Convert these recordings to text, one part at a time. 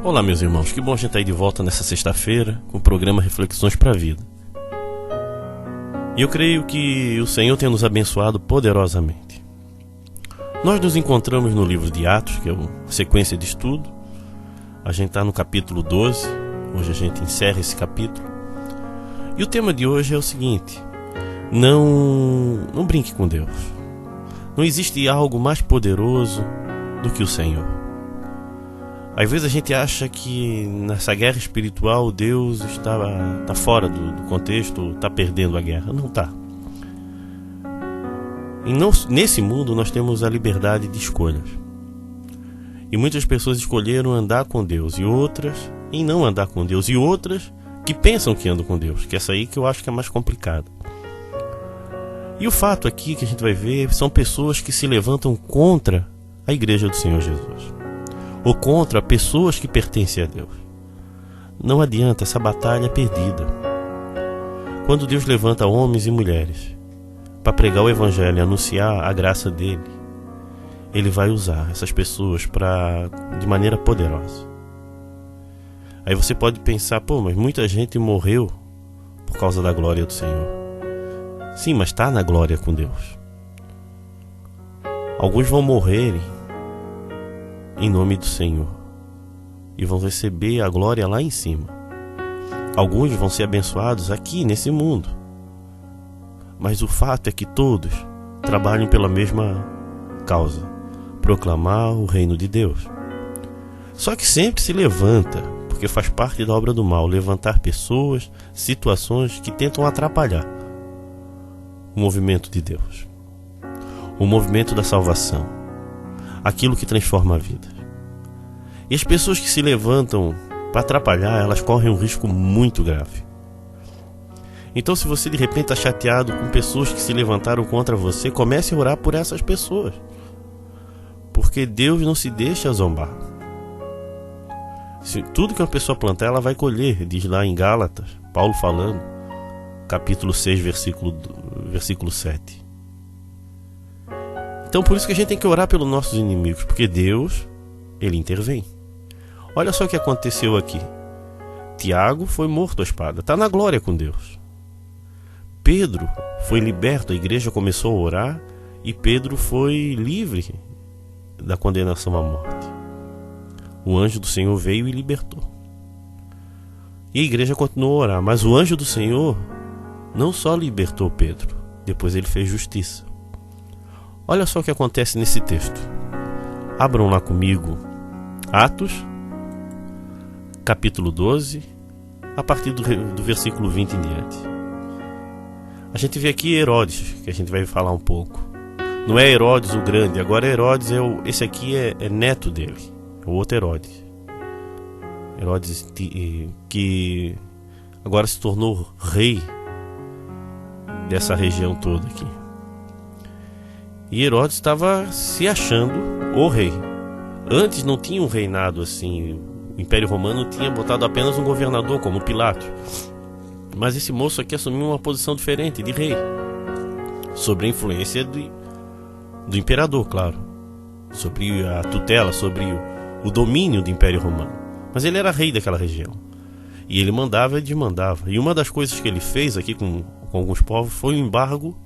Olá, meus irmãos, que bom a gente estar aí de volta nessa sexta-feira com o programa Reflexões para a Vida. E eu creio que o Senhor tem nos abençoado poderosamente. Nós nos encontramos no livro de Atos, que é uma sequência de estudo. A gente está no capítulo 12, hoje a gente encerra esse capítulo. E o tema de hoje é o seguinte: não brinque com Deus. Não existe algo mais poderoso do que o Senhor. Às vezes a gente acha que nessa guerra espiritual Deus está fora do contexto, está perdendo a guerra. Não está. Nesse mundo nós temos a liberdade de escolhas. E muitas pessoas escolheram andar com Deus e outras em não andar com Deus. E outras que pensam que andam com Deus, que essa aí que eu acho que é mais complicada. E o fato aqui que a gente vai ver são pessoas que se levantam contra a igreja do Senhor Jesus, ou contra pessoas que pertencem a Deus. Não adianta, essa batalha é perdida. Quando Deus levanta homens e mulheres para pregar o Evangelho e anunciar a graça dele, ele vai usar essas pessoas de maneira poderosa. Aí você pode pensar, mas muita gente morreu por causa da glória do Senhor. Sim, mas está na glória com Deus. Alguns vão morrer em nome do Senhor e vão receber a glória lá em cima. Alguns vão ser abençoados aqui nesse mundo. Mas o fato é que todos trabalham pela mesma causa: proclamar o reino de Deus. Só que sempre se levanta, porque faz parte da obra do mal, levantar pessoas, situações que tentam atrapalhar o movimento de Deus, o movimento da salvação, aquilo que transforma a vida. E as pessoas que se levantam para atrapalhar, elas correm um risco muito grave. Então, se você de repente está chateado com pessoas que se levantaram contra você, comece a orar por essas pessoas, porque Deus não se deixa zombar. Tudo que uma pessoa plantar, ela vai colher, diz lá em Gálatas, Paulo falando, capítulo 6, versículo 7. Então por isso que a gente tem que orar pelos nossos inimigos, porque Deus, ele intervém. Olha só o que aconteceu aqui. Tiago foi morto à espada, está na glória com Deus. Pedro foi liberto, a igreja começou a orar e Pedro foi livre da condenação à morte. O anjo do Senhor veio e libertou. E a igreja continuou a orar, mas o anjo do Senhor não só libertou Pedro, depois ele fez justiça. Olha só o que acontece nesse texto. Abram lá comigo Atos, capítulo 12, a partir do versículo 20 em diante. A gente vê aqui Herodes, que a gente vai falar um pouco. Não é Herodes o grande, agora Herodes esse aqui é neto dele, o outro Herodes. Herodes que agora se tornou rei dessa região toda aqui. E Herodes estava se achando o rei. Antes não tinha um reinado assim. O Império Romano tinha botado apenas um governador, como Pilatos. Mas esse moço aqui assumiu uma posição diferente, de rei, sob a influência do imperador, claro, sobre a tutela, sobre o domínio do Império Romano. Mas ele era rei daquela região. E ele mandava e desmandava. E uma das coisas que ele fez aqui com alguns povos foi um embargo.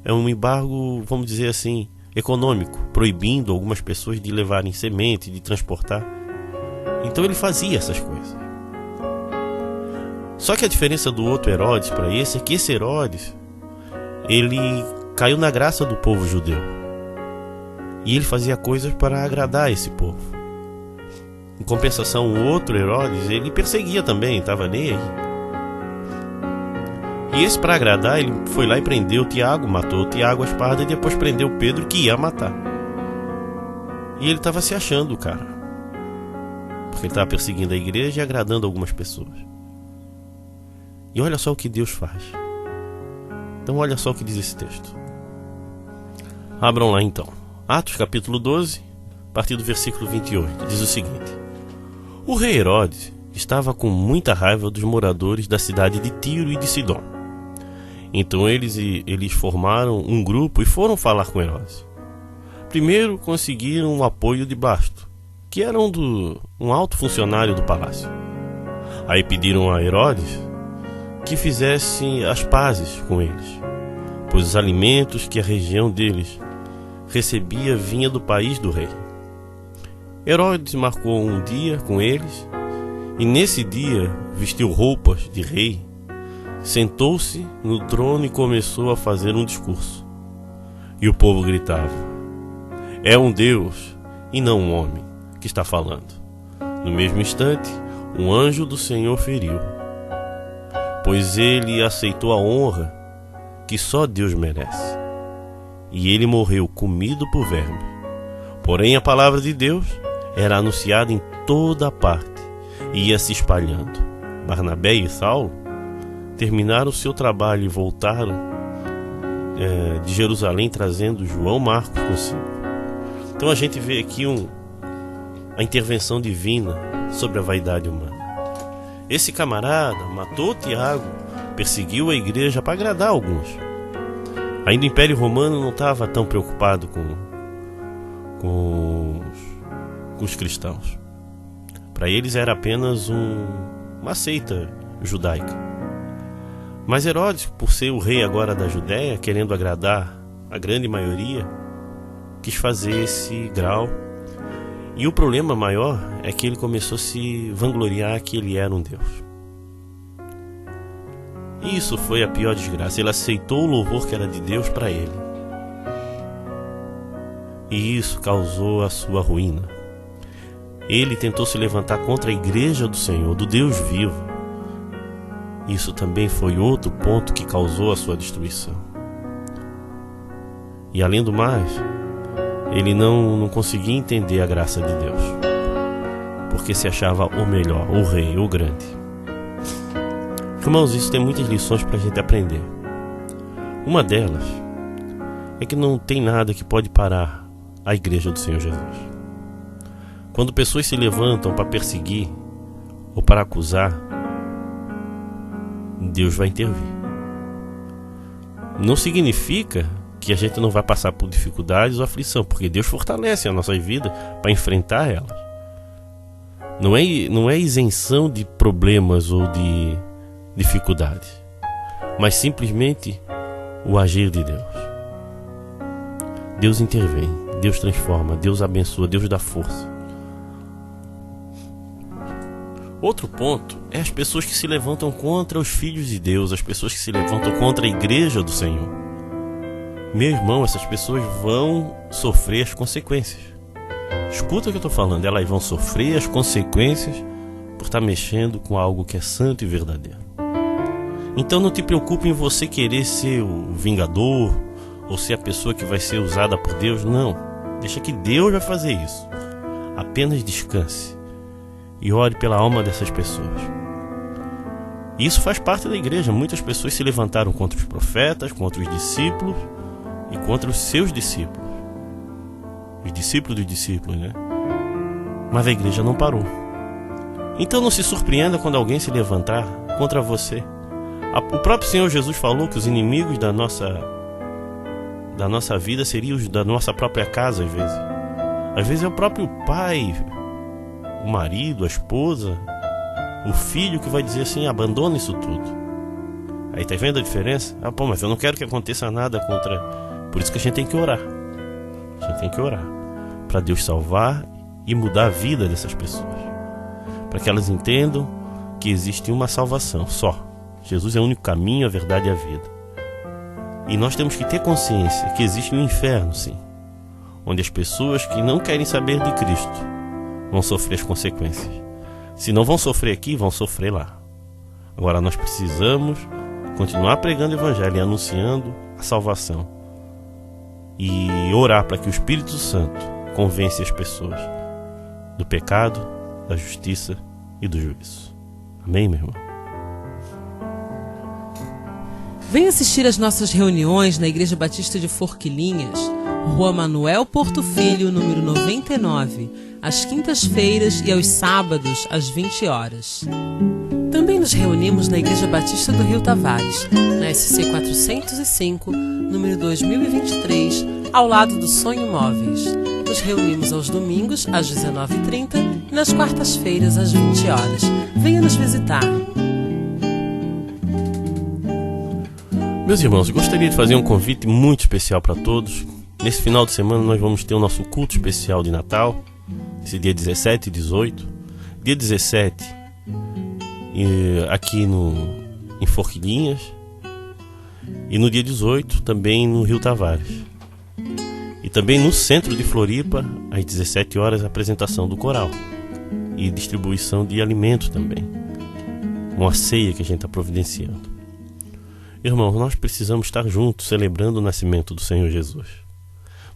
É um embargo, vamos dizer assim, econômico, proibindo algumas pessoas de levarem semente, de transportar. Então ele fazia essas coisas. Só que a diferença do outro Herodes para esse é que esse Herodes, ele caiu na graça do povo judeu. E ele fazia coisas para agradar esse povo. Em compensação, o outro Herodes, ele perseguia também, estava nem aí. E esse, para agradar, ele foi lá e prendeu Tiago, matou Tiago à espada e depois prendeu Pedro, que ia matar. E ele estava se achando, cara, porque ele estava perseguindo a igreja e agradando algumas pessoas. E olha só o que Deus faz. Então olha só o que diz esse texto. Abram lá então. Atos capítulo 12, a partir do versículo 28. Diz o seguinte: o rei Herodes estava com muita raiva dos moradores da cidade de Tiro e de Sidom. Então eles formaram um grupo e foram falar com Herodes. Primeiro conseguiram o apoio de Blasto, que era um alto funcionário do palácio. Aí pediram a Herodes que fizesse as pazes com eles, pois os alimentos que a região deles recebia vinha do país do rei. Herodes marcou um dia com eles e nesse dia vestiu roupas de rei, sentou-se no trono e começou a fazer um discurso. E o povo gritava: é um Deus e não um homem que está falando. No mesmo instante, um anjo do Senhor feriu, pois ele aceitou a honra que só Deus merece. E ele morreu comido por verme. Porém, a palavra de Deus era anunciada em toda a parte e ia se espalhando. Barnabé e Saulo terminaram seu trabalho e voltaram de Jerusalém trazendo João Marcos consigo. Então a gente vê aqui a intervenção divina sobre a vaidade humana. Esse camarada matou Tiago, perseguiu a igreja para agradar alguns. Ainda o Império Romano não estava tão preocupado com os cristãos. Para eles era apenas uma seita judaica. Mas Herodes, por ser o rei agora da Judéia, querendo agradar a grande maioria, quis fazer esse grau. E o problema maior é que ele começou a se vangloriar que ele era um Deus. E isso foi a pior desgraça. Ele aceitou o louvor que era de Deus para ele. E isso causou a sua ruína. Ele tentou se levantar contra a igreja do Senhor, do Deus vivo. Isso também foi outro ponto que causou a sua destruição. E além do mais, ele não conseguia entender a graça de Deus, porque se achava o melhor, o rei, o grande. Irmãos, isso tem muitas lições para a gente aprender. Uma delas é que não tem nada que pode parar a igreja do Senhor Jesus. Quando pessoas se levantam para perseguir ou para acusar, Deus vai intervir. Não significa que a gente não vai passar por dificuldades ou aflição, porque Deus fortalece a nossa vida para enfrentar elas. Não é isenção de problemas ou de dificuldades, mas simplesmente o agir de Deus. Deus intervém, Deus transforma, Deus abençoa, Deus dá força. Outro ponto é as pessoas que se levantam contra os filhos de Deus, as pessoas que se levantam contra a igreja do Senhor. Meu irmão, essas pessoas vão sofrer as consequências. Escuta o que eu estou falando, elas vão sofrer as consequências por estar mexendo com algo que é santo e verdadeiro. Então não te preocupe em você querer ser o vingador ou ser a pessoa que vai ser usada por Deus, não. Deixa que Deus vai fazer isso. Apenas descanse e ore pela alma dessas pessoas. Isso faz parte da igreja. Muitas pessoas se levantaram contra os profetas, contra os discípulos e contra os seus discípulos. Os discípulos dos discípulos, né? Mas a igreja não parou. Então não se surpreenda quando alguém se levantar contra você. O próprio Senhor Jesus falou que os inimigos da nossa vida seriam os da nossa própria casa, às vezes. Às vezes é o próprio pai, o marido, a esposa, o filho que vai dizer assim: abandona isso tudo. Aí tá vendo a diferença? Mas eu não quero que aconteça nada contra. Por isso que a gente tem que orar. A gente tem que orar para Deus salvar e mudar a vida dessas pessoas, para que elas entendam que existe uma salvação só. Jesus é o único caminho, a verdade e a vida. E nós temos que ter consciência que existe um inferno, sim, onde as pessoas que não querem saber de Cristo vão sofrer as consequências. Se não vão sofrer aqui, vão sofrer lá. Agora nós precisamos continuar pregando o evangelho e anunciando a salvação e orar para que o Espírito Santo convença as pessoas do pecado, da justiça e do juízo. Amém, meu irmão? Venha assistir às nossas reuniões na Igreja Batista de Forquilinhas, Rua Manuel Porto Filho, número 99, às quintas-feiras e aos sábados, às 20 horas. Também nos reunimos na Igreja Batista do Rio Tavares, na SC 405, número 2023, ao lado do Sonho Móveis. Nos reunimos aos domingos, às 19h30 e nas quartas-feiras, às 20 horas. Venha nos visitar. Meus irmãos, eu gostaria de fazer um convite muito especial para todos. Nesse final de semana nós vamos ter o nosso culto especial de Natal, esse dia 17 e 18. Dia 17, aqui em Forquilhinhas, e no dia 18 também no Rio Tavares. E também no centro de Floripa, às 17 horas, a apresentação do coral e distribuição de alimento também. Uma ceia que a gente está providenciando. Irmãos, nós precisamos estar juntos celebrando o nascimento do Senhor Jesus.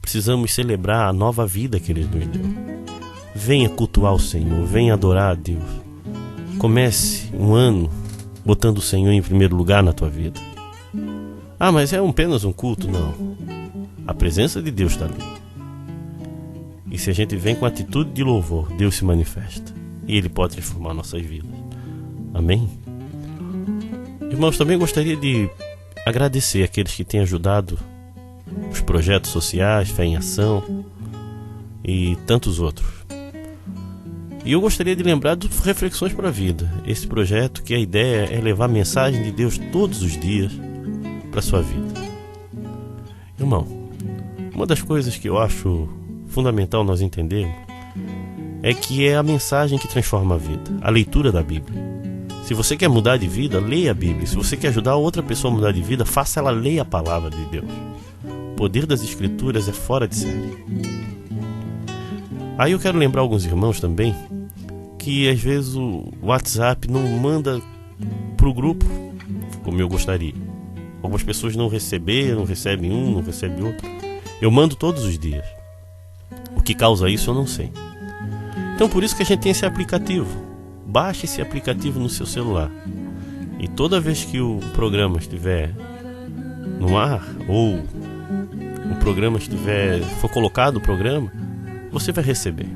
Precisamos celebrar a nova vida que Ele nos deu. Venha cultuar o Senhor, venha adorar a Deus. Comece um ano botando o Senhor em primeiro lugar na tua vida. Ah, mas é apenas um culto? Não. A presença de Deus está ali. E se a gente vem com atitude de louvor, Deus se manifesta. E Ele pode transformar nossas vidas. Amém? Irmãos, também gostaria de agradecer aqueles que têm ajudado os projetos sociais, Fé em Ação e tantos outros. E eu gostaria de lembrar dos Reflexões para a Vida. Esse projeto que a ideia é levar a mensagem de Deus todos os dias para a sua vida. Irmão, uma das coisas que eu acho fundamental nós entendermos é que é a mensagem que transforma a vida, a leitura da Bíblia. Se você quer mudar de vida, leia a Bíblia. Se você quer ajudar outra pessoa a mudar de vida, faça ela ler a palavra de Deus. O poder das Escrituras é fora de série. Aí eu quero lembrar alguns irmãos também que às vezes o WhatsApp não manda para o grupo como eu gostaria. Algumas pessoas não recebem um, não recebem outro. Eu mando todos os dias. O que causa isso eu não sei. Então por isso que a gente tem esse aplicativo. Baixe esse aplicativo no seu celular. E toda vez que o programa estiver no ar, ou o programa for colocado o programa, você vai receber.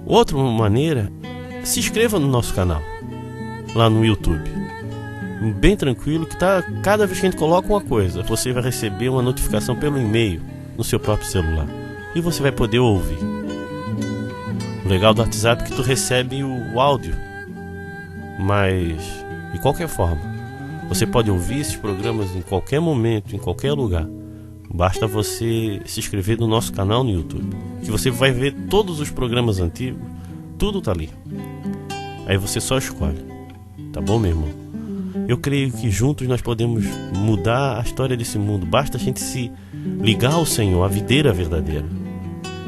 Outra maneira, se inscreva no nosso canal, lá no YouTube. Bem tranquilo, que cada vez que a gente coloca uma coisa, você vai receber uma notificação pelo e-mail no seu próprio celular. E você vai poder ouvir. O legal do WhatsApp é que tu recebe o áudio, mas de qualquer forma, você pode ouvir esses programas em qualquer momento, em qualquer lugar. Basta você se inscrever no nosso canal no YouTube, que você vai ver todos os programas antigos, tudo tá ali. Aí você só escolhe, tá bom, meu irmão? Eu creio que juntos nós podemos mudar a história desse mundo. Basta a gente se ligar ao Senhor, a videira verdadeira,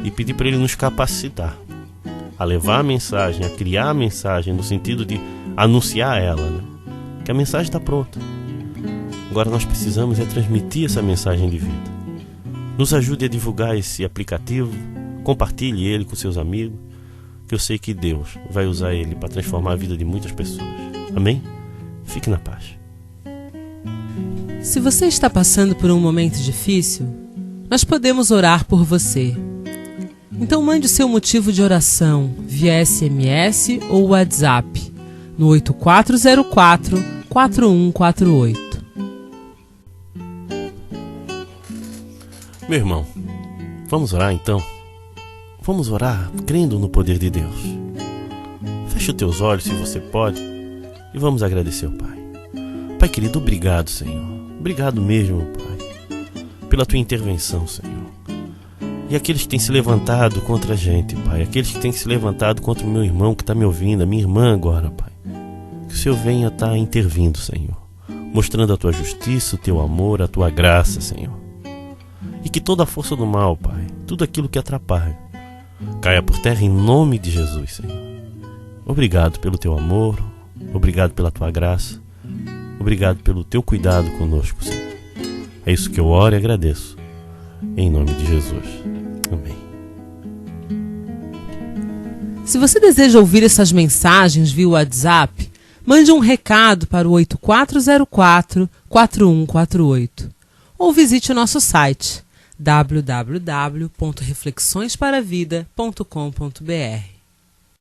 e pedir para Ele nos capacitar a levar a mensagem, a criar a mensagem, no sentido de anunciar ela, né? Que a mensagem está pronta. Agora nós precisamos transmitir essa mensagem de vida. Nos ajude a divulgar esse aplicativo, compartilhe ele com seus amigos, que eu sei que Deus vai usar ele para transformar a vida de muitas pessoas. Amém? Fique na paz. Se você está passando por um momento difícil, nós podemos orar por você. Então mande o seu motivo de oração via SMS ou WhatsApp no 8404-4148. Meu irmão, vamos orar então? Vamos orar crendo no poder de Deus. Feche os teus olhos se você pode e vamos agradecer ao Pai. Pai querido, obrigado, Senhor. Obrigado mesmo, Pai, pela tua intervenção, Senhor. E aqueles que têm se levantado contra a gente, Pai, aqueles que têm se levantado contra o meu irmão que está me ouvindo, a minha irmã agora, Pai, que o Senhor venha estar intervindo, Senhor, mostrando a tua justiça, o teu amor, a tua graça, Senhor. E que toda a força do mal, Pai, tudo aquilo que atrapalha, caia por terra em nome de Jesus, Senhor. Obrigado pelo teu amor, obrigado pela tua graça, obrigado pelo teu cuidado conosco, Senhor. É isso que eu oro e agradeço, em nome de Jesus. Amém. Se você deseja ouvir essas mensagens via WhatsApp, mande um recado para o 8404-4148 ou visite o nosso site www.reflexõesparavida.com.br.